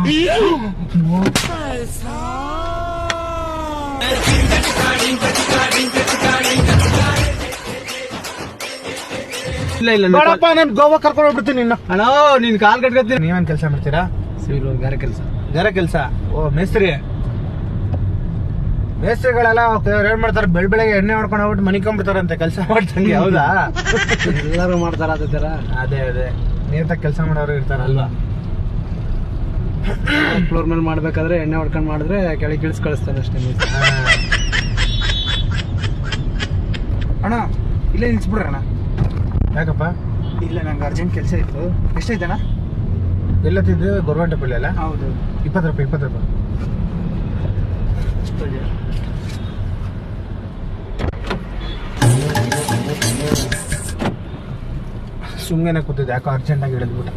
ಇಲ್ಲ ಇಲ್ಲ ಬೇಡಪ್ಪ, ನಾನು ಗೋವಾ ಕರ್ಕೊಂಡು ಹೋಗ್ಬಿಡ್ತೀನಿ ನಿನ್ನ. ಅಣ್ಣ ನೀನ್ ಕಾಲ್ ಕಟ್ಕೊತೀನಿ. ನೀವೇನ್ ಕೆಲಸ ಮಾಡ್ತೀರಾ? ಸಿವಿಲ್ ಗಾರೆ ಕೆಲಸ. ಗಾರೆ ಕೆಲಸ. ಓ ಮೇಸ್ತ್ರಿ. ಮೇಸ್ತ್ರಿಗಳೆಲ್ಲ ಏನ್ ಮಾಡ್ತಾರೆ, ಬೆಳಗ್ಗೆ ಎಣ್ಣೆ ಹೊಡ್ಕೊಂಡು ಹೋಗ್ಬಿಟ್ಟು ಮನಿಕೊಂಡ್ಬಿಡ್ತಾರಂತೆ ಕೆಲಸ ಮಾಡ್ತಂಗೆ. ಹೌದಾ? ಎಲ್ಲರೂ ಮಾಡ್ತಾರ ಅದೇ ತರ. ಅದೇ ನೀಟಾಗಿ ಕೆಲಸ ಮಾಡೋರು ಇರ್ತಾರಲ್ವಾ? ಫ್ಲೋರ್ ಮೇಲೆ ಮಾಡ್ಬೇಕಾದ್ರೆ ಎಣ್ಣೆ ಹೊಡ್ಕೊಂಡ್ ಮಾಡಿದ್ರೆ ಕೆಳಗೆ ಇಳಿಸ್ ಕಳಿಸ್ತಾರೆ ಅಷ್ಟೇ. ಅಣ್ಣ ಇಲ್ಲೇ ನಿಲ್ಸ್ಬಿಡ್ರಣ್ಣ. ಯಾಕಪ್ಪ? ಇಲ್ಲ ನಂಗೆ ಅರ್ಜೆಂಟ್ ಕೆಲಸ ಇತ್ತು. ಎಷ್ಟೈತಣ್ಣ? ಎಲ್ಲತ್ತಿದ್ದು ಗೌರ್ಮೆಂಟ್ ಪಳ್ಳಿ ಅಲ್ಲ? ಹೌದು. 20 ರೂಪಾಯಿ. 20 ರೂಪಾಯಿ. ಸುಮ್ಮನೆ ಕೂತಿದ್ದೆ, ಯಾಕೋ ಅರ್ಜೆಂಟಾಗಿ ಹಿಡಿದ್ಬಿಟ್ಟು.